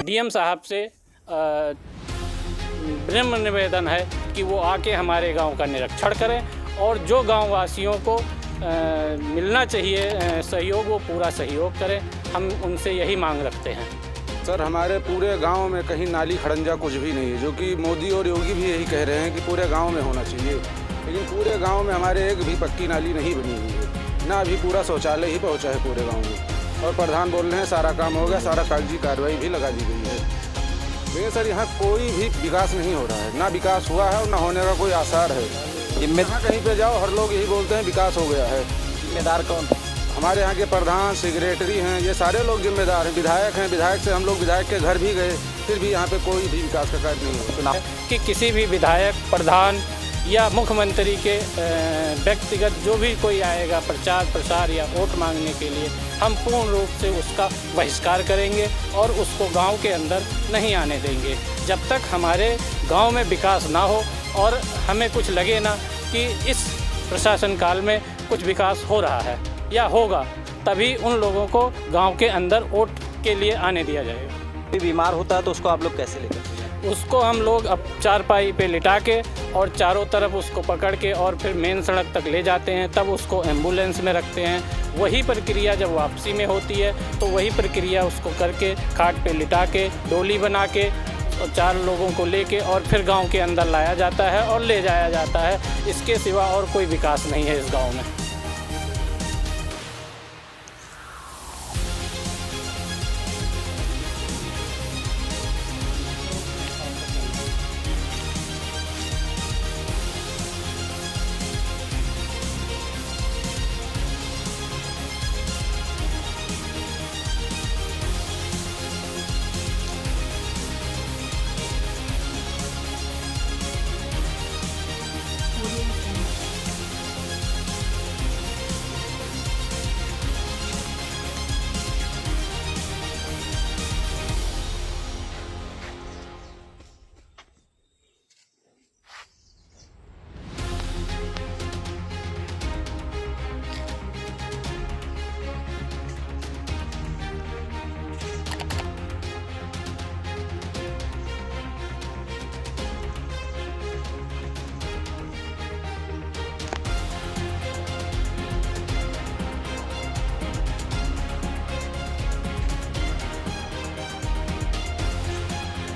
DM साहब से विनम्र निवेदन है कि वो आके हमारे गांव का निरीक्षण करें और जो गांव वासियों को मिलना चाहिए सहयोग, वो पूरा सहयोग करें। हम उनसे यही मांग रखते हैं। सर, हमारे पूरे गांव में कहीं नाली खड़ंजा कुछ भी नहीं है, जो कि मोदी और योगी भी यही कह रहे हैं कि पूरे गांव में होना चाहिए, लेकिन पूरे गांव में हमारे एक भी पक्की नाली नहीं बनी हुई है, ना अभी पूरा शौचालय ही पहुंचा है पूरे गांव में। और प्रधान बोल रहे हैं सारा काम हो गया, सारा कागजी कार्रवाई भी लगा दी गई है, लेकिन सर यहाँ कोई भी विकास नहीं हो रहा है, ना विकास हुआ है और ना होने का कोई आसार है। जहाँ कहीं पे जाओ हर लोग यही बोलते हैं विकास हो गया है। जिम्मेदार कौन? हमारे यहाँ के प्रधान, सेक्रेटरी हैं, ये सारे लोग जिम्मेदार हैं। विधायक हैं, विधायक से हम लोग विधायक के घर भी गए, फिर भी यहाँ पे कोई भी विकास का कार्य नहीं हुआ। कि किसी भी विधायक, प्रधान या मुख्यमंत्री के व्यक्तिगत जो भी कोई आएगा प्रचार प्रसार या वोट मांगने के लिए, हम पूर्ण रूप से उसका बहिष्कार करेंगे और उसको गांव के अंदर नहीं आने देंगे जब तक हमारे गांव में विकास ना हो और हमें कुछ लगे ना कि इस प्रशासन काल में कुछ विकास हो रहा है या होगा, तभी उन लोगों को गांव के अंदर वोट के लिए आने दिया जाएगा। कोई बीमार होता है तो उसको आप लोग कैसे लेकर? उसको हम लोग अब चारपाई पे लिटा के और चारों तरफ उसको पकड़ के और फिर मेन सड़क तक ले जाते हैं, तब उसको एम्बुलेंस में रखते हैं। वही प्रक्रिया जब वापसी में होती है तो वही प्रक्रिया उसको करके खाट पे लिटा के डोली बना के और 4 लोगों को लेके और फिर गांव के अंदर लाया जाता है और ले जाया जाता है। इसके सिवा और कोई विकास नहीं है इस गाँव में।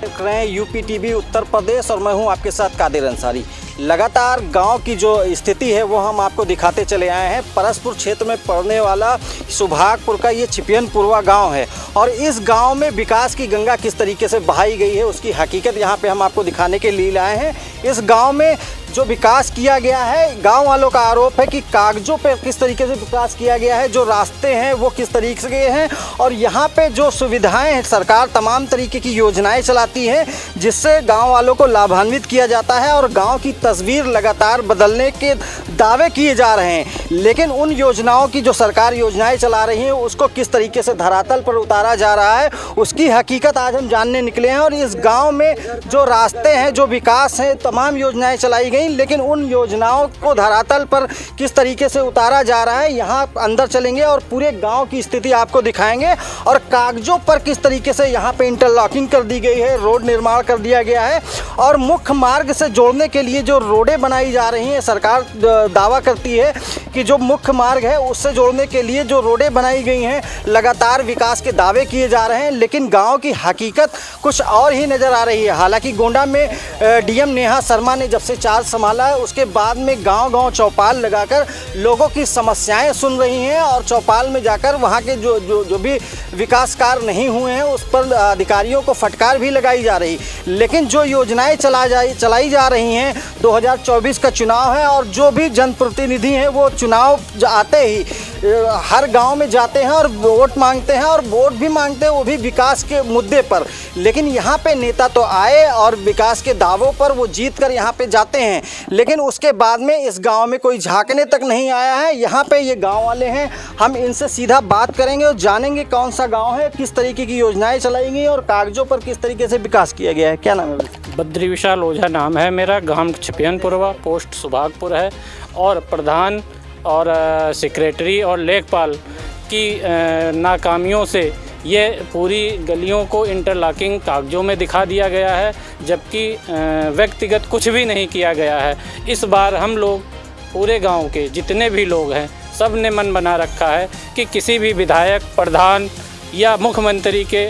देख रहे हैं यूपी टीवी उत्तर प्रदेश और मैं हूं आपके साथ कादिर अंसारी। लगातार गांव की जो स्थिति है वो हम आपको दिखाते चले आए हैं। परसपुर क्षेत्र में पड़ने वाला सुभागपुर का ये छिपियनपुरवा गांव है और इस गांव में विकास की गंगा किस तरीके से बहाई गई है उसकी हकीकत यहां पे हम आपको दिखाने के लिए लाए हैं। इस गांव में जो विकास किया गया है, गांव वालों का आरोप है कि कागजों पे किस तरीके से विकास किया गया है, जो रास्ते हैं वो किस तरीके से हैं और यहाँ पे जो सुविधाएं हैं, सरकार तमाम तरीके की योजनाएं चलाती है जिससे गांव वालों को लाभान्वित किया जाता है और गांव की तस्वीर लगातार बदलने के दावे किए जा रहे हैं। लेकिन उन योजनाओं की जो सरकार योजनाएं चला रही हैं उसको किस तरीके से धरातल पर उतारा जा रहा है उसकी हकीकत आज हम जानने निकले हैं। और इस गाँव में जो रास्ते हैं, जो विकास है, तमाम योजनाएँ चलाई गई, लेकिन उन योजनाओं को धरातल पर किस तरीके से उतारा जा रहा है यहाँ अंदर चलेंगे और पूरे गांव की स्थिति आपको दिखाएंगे और कागजों पर किस तरीके से यहाँ पे इंटरलॉकिंग कर दी गई है, रोड निर्माण कर दिया गया है और मुख्य मार्ग से जोड़ने के लिए जो रोडें बनाई जा रही हैं, सरकार दावा करती है कि जो मुख्य मार्ग है उससे जोड़ने के लिए जो रोडें बनाई गई हैं, लगातार विकास के दावे किए जा रहे हैं, लेकिन गाँव की हकीकत कुछ और ही नज़र आ रही है। हालांकि गोंडा में डीएम नेहा शर्मा ने जब से चार्ज संभाला है उसके बाद में गांव-गांव चौपाल लगाकर लोगों की समस्याएं सुन रही हैं और चौपाल में जाकर वहां के जो भी विकास कार्य नहीं हुए हैं उस पर अधिकारियों को फटकार भी लगाई जा रही। लेकिन जो योजनाएं चलाई जा रही हैं, 2024 का चुनाव है और जो भी जनप्रतिनिधि हैं वो चुनाव आते ही हर गांव में जाते हैं और वोट मांगते हैं और वोट भी मांगते हैं वो भी विकास के मुद्दे पर। लेकिन यहाँ पे नेता तो आए और विकास के दावों पर वो जीत कर यहाँ पे जाते हैं, लेकिन उसके बाद में इस गांव में कोई झांकने तक नहीं आया है। यहाँ पे ये गांव वाले हैं, हम इनसे सीधा बात करेंगे और जानेंगे कौन सा गांव है, किस तरीके की योजनाएं चलाई गई और कागजों पर किस तरीके से विकास किया गया है। क्या नाम है? बद्री विशाल ओझा नाम है मेरा। गांव छिपियनपुरवा, पोस्ट सुभागपुर है और प्रधान और सेक्रेटरी और लेखपाल की नाकामियों से ये पूरी गलियों को इंटरलॉकिंग कागजों में दिखा दिया गया है, जबकि व्यक्तिगत कुछ भी नहीं किया गया है। इस बार हम लोग पूरे गांव के जितने भी लोग हैं सब ने मन बना रखा है कि किसी भी विधायक, प्रधान या मुख्यमंत्री के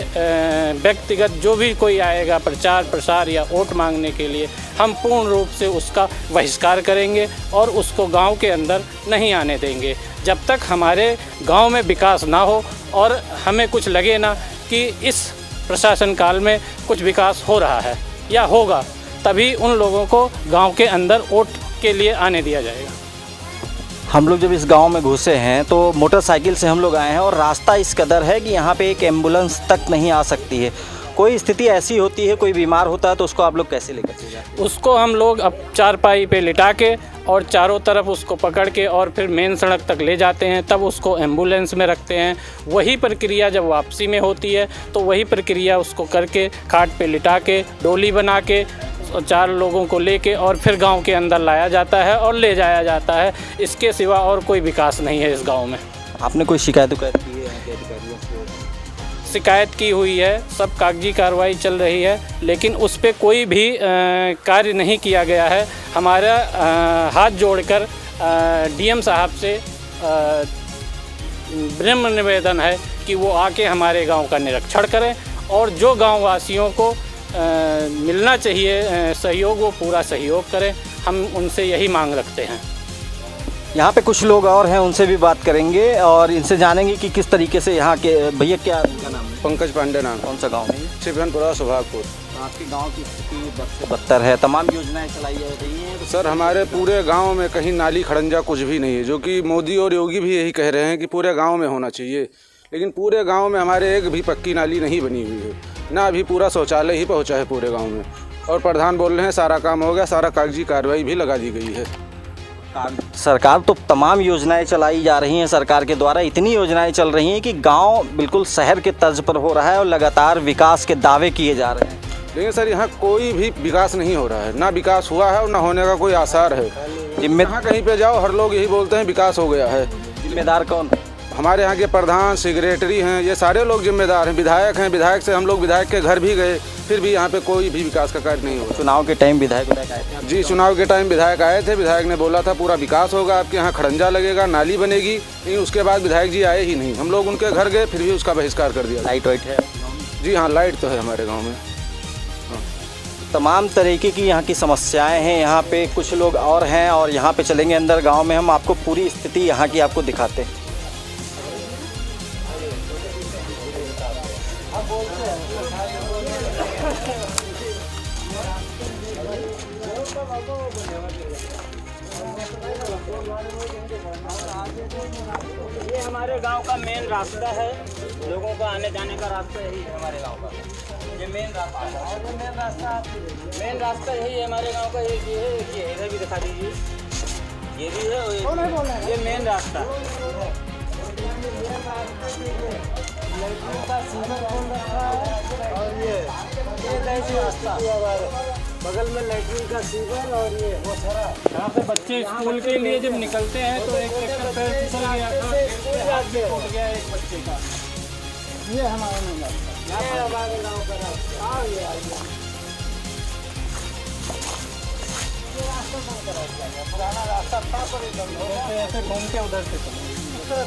व्यक्तिगत जो भी कोई आएगा प्रचार प्रसार या वोट मांगने के लिए, हम पूर्ण रूप से उसका बहिष्कार करेंगे और उसको गांव के अंदर नहीं आने देंगे। जब तक हमारे गांव में विकास ना हो और हमें कुछ लगे ना कि इस प्रशासन काल में कुछ विकास हो रहा है या होगा, तभी उन लोगों को गांव के अंदर वोट के लिए आने दिया जाएगा। हम लोग जब इस गांव में घुसे हैं तो मोटरसाइकिल से हम लोग आए हैं और रास्ता इस कदर है कि यहाँ पे एक एम्बुलेंस तक नहीं आ सकती है। कोई स्थिति ऐसी होती है, कोई बीमार होता है तो उसको आप लोग कैसे लेकर के जाते हैं? उसको हम लोग अब चारपाई पे लिटा के और चारों तरफ उसको पकड़ के और फिर मेन सड़क तक ले जाते हैं, तब उसको एम्बुलेंस में रखते हैं। वही प्रक्रिया जब वापसी में होती है तो वही प्रक्रिया उसको करके खाट पे लिटा के डोली बना के 4 लोगों को लेके और फिर गांव के अंदर लाया जाता है और ले जाया जाता है। इसके सिवा और कोई विकास नहीं है इस गांव में। आपने कोई शिकायत की है अधिकारियों से? शिकायत की हुई है, सब कागजी कार्रवाई चल रही है, लेकिन उस पर कोई भी कार्य नहीं किया गया है। हमारा हाथ जोड़कर डीएम साहब से विनम्र निवेदन है कि वो आके हमारे गांव का निरीक्षण करें और जो गांव वासियों को मिलना चाहिए सहयोग, वो पूरा सहयोग करें। हम उनसे यही मांग रखते हैं। यहाँ पे कुछ लोग और हैं, उनसे भी बात करेंगे और इनसे जानेंगे कि किस तरीके से यहाँ के भैया क्या इनका नाम है? पंकज पांडे नाम। कौन सा गांव है? छिपियनपुरा, सुभागपुर। आपके गांव की स्थिति बद से बदतर है, तमाम योजनाएं चलाई जा रही हैं तो सर हमारे पूरे गांव में कहीं नाली खड़ंजा कुछ भी नहीं है, जो कि मोदी और योगी भी यही कह रहे हैं कि पूरे गांव में होना चाहिए, लेकिन पूरे गांव में हमारे एक भी पक्की नाली नहीं बनी हुई है, ना अभी पूरा शौचालय ही पहुंचा है पूरे गांव में। और प्रधान बोल रहे हैं सारा काम हो गया, सारा कागजी कार्रवाई भी लगा दी गई है। सरकार तो तमाम योजनाएं चलाई जा रही हैं, सरकार के द्वारा इतनी योजनाएं चल रही हैं कि गांव बिल्कुल शहर के तर्ज पर हो रहा है और लगातार विकास के दावे किए जा रहे हैं। लेकिन सर यहाँ कोई भी विकास नहीं हो रहा है, ना विकास हुआ है और ना होने का कोई आसार है। यहाँ कहीं पे जाओ हर लोग यही बोलते हैं विकास हो गया है। जिम्मेदार कौन? हमारे यहाँ के प्रधान, सेक्रेटरी हैं, ये सारे लोग जिम्मेदार हैं। विधायक हैं, विधायक से हम लोग विधायक के घर भी गए, फिर भी यहाँ पे कोई भी विकास का कार्य नहीं हुआ। चुनाव के टाइम विधायक आए थे? जी, चुनाव के टाइम विधायक आए थे। विधायक ने बोला था पूरा विकास होगा, आपके यहाँ खड़ंजा लगेगा, नाली बनेगी, लेकिन उसके बाद विधायक जी आए ही नहीं। हम लोग उनके घर गए, फिर भी उसका बहिष्कार कर दिया। लाइट वाइट है? जी हाँ, लाइट तो है हमारे गाँव में। तमाम तरीके की यहाँ की समस्याएं हैं। यहाँ पे कुछ लोग और हैं और यहाँ पे चलेंगे अंदर गांव में, हम आपको पूरी स्थिति यहाँ की आपको दिखाते हैं। ये हमारे गांव का मेन रास्ता है, लोगों का आने जाने का रास्ता यही है हमारे गांव का। ये मेन रास्ता है और ये मेन रास्ता यही है हमारे गांव का। एक ये है, एक ये इधर भी दिखा दीजिए, ये भी है, ये मेन रास्ता और ये रास्ता बगल में लैट्रिन का सीवर और ये वो सारा। यहाँ से बच्चे स्कूल के लिए जब निकलते हैं तो एक ट्रैक्टर पैर फिसल गया था, हाथ भी टूट गया एक बच्चे का। ये हमारे हमारे गाँव का रास्ता। पुराना रास्ता था पर एकदम ऐसे घूम के उधर से उधर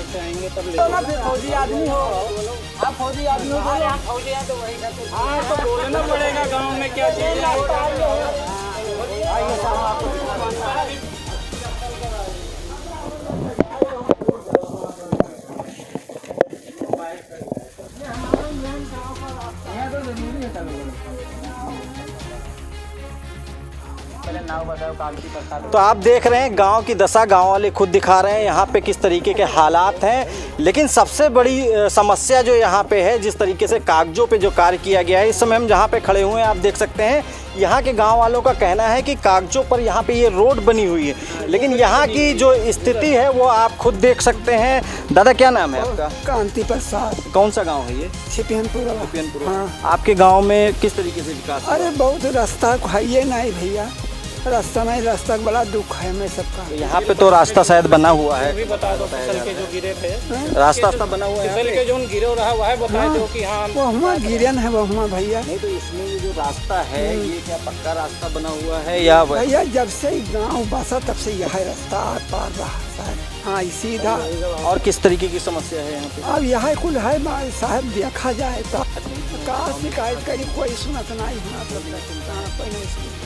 से आएंगे तब ले। फौजी आदमी हो आप, फौजी आदमी हो, आप फौजी हैं तो वही करते। हाँ तो बोलना पड़ेगा गांव में क्या चीज़ है। तो आप देख रहे हैं गांव की दशा, गांव वाले खुद दिखा रहे हैं यहाँ पे किस तरीके के हालात हैं। लेकिन सबसे बड़ी समस्या जो यहाँ पे है, जिस तरीके से कागजों पे जो कार्य किया गया है, इस समय हम जहाँ पे खड़े हुए हैं आप देख सकते हैं, यहाँ के गांव वालों का कहना है कि कागजों पर यहाँ पे ये रोड बनी हुई है, लेकिन यहाँ की जो स्थिति है वो आप खुद देख सकते हैं। दादा क्या नाम है आपका? कांति प्रसाद। कौन सा गाँव है ये? छिपियनपुरा। हाँ। आपके गाँव में किस तरीके से विकास? अरे बहुत रास्ता है नहीं भैया, रास्ता नहीं, रास्ता का बड़ा दुख है हमें सबका। यहाँ पे तो रास्ता शायद बना हुआ है, भी बता दो फिसल के जो गिरे थे, रास्ता बना हुआ है फिसल के जो गिरे रहा वह बता दो कि हाँ वो हुआ गिरन है, वो हुआ भैया। नहीं तो इसमें ये जो रास्ता है ये क्या पक्का रास्ता बना हुआ है या भैया जब से गांव बसा तब से यह रास्ता आर पार रहा साहब। हाँ सीधा। और किस तरीके की समस्या है यहाँ पे? अब यह कुल है साहब, देखा जाए तो कहाँ शिकायत करी, कोई सुनत नहीं, कोई नहीं सुनता।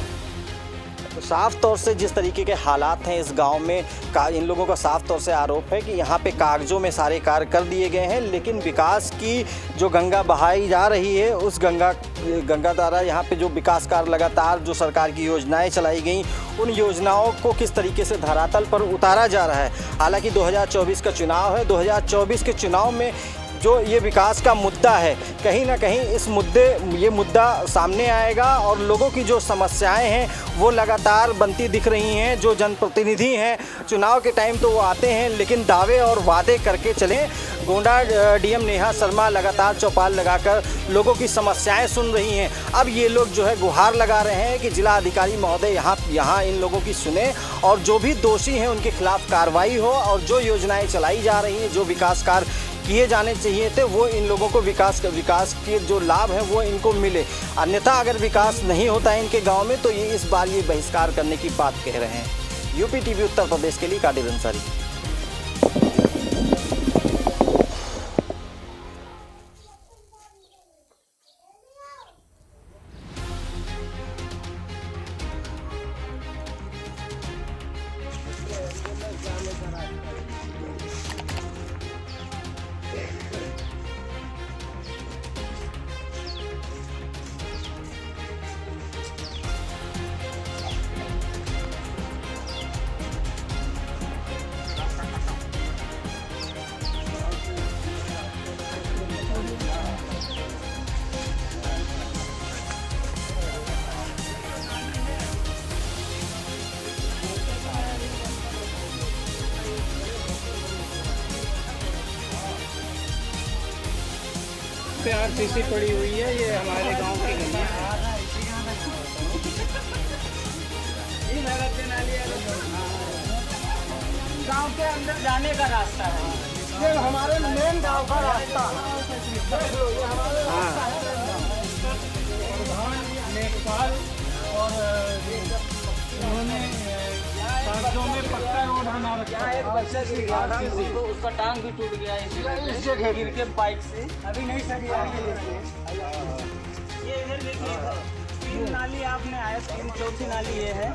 तो साफ तौर से जिस तरीके के हालात हैं इस गांव में इन लोगों का साफ तौर से आरोप है कि यहाँ पे कागजों में सारे कार्य कर दिए गए हैं, लेकिन विकास की जो गंगा बहाई जा रही है उस गंगा द्वारा यहाँ पे जो विकास कार्य लगातार जो सरकार की योजनाएं चलाई गई उन योजनाओं को किस तरीके से धरातल पर उतारा जा रहा है। हालांकि 2024 का चुनाव है, 2024 के चुनाव में जो ये विकास का मुद्दा है कहीं ना कहीं ये मुद्दा सामने आएगा और लोगों की जो समस्याएं हैं वो लगातार बनती दिख रही हैं। जो जनप्रतिनिधि हैं चुनाव के टाइम तो वो आते हैं लेकिन दावे और वादे करके चलें। गोंडा डीएम नेहा शर्मा लगातार चौपाल लगाकर लोगों की समस्याएं सुन रही हैं। अब ये लोग जो है गुहार लगा रहे हैं कि जिला अधिकारी महोदय यहाँ इन लोगों की सुने और जो भी दोषी हैं उनके खिलाफ कार्रवाई हो और जो योजनाएं चलाई जा रही हैं, जो विकास कार्य किए जाने चाहिए थे वो इन लोगों को विकास के जो लाभ हैं वो इनको मिले। अन्यथा अगर विकास नहीं होता है इनके गांव में तो ये इस बार ये बहिष्कार करने की बात कह रहे हैं। यूपी टीवी उत्तर प्रदेश के लिए कादिर अंसारी। पे आरसीसी पड़ी हुई है, ये हमारे गांव की गली है। गांव के अंदर जाने का रास्ता है, ये हमारे मेन गांव का रास्ता लेखपाल और उन्होंने कागजों में पक्का रोड बना रखा है। एक बच्चा गिर गया था, उसका टांग भी टूट गया इससे गिर के बाइक से। अभी नहीं सही आगे ये इधर देखिए, 3 नाली आपने आया, 3 चौथी नाली ये है।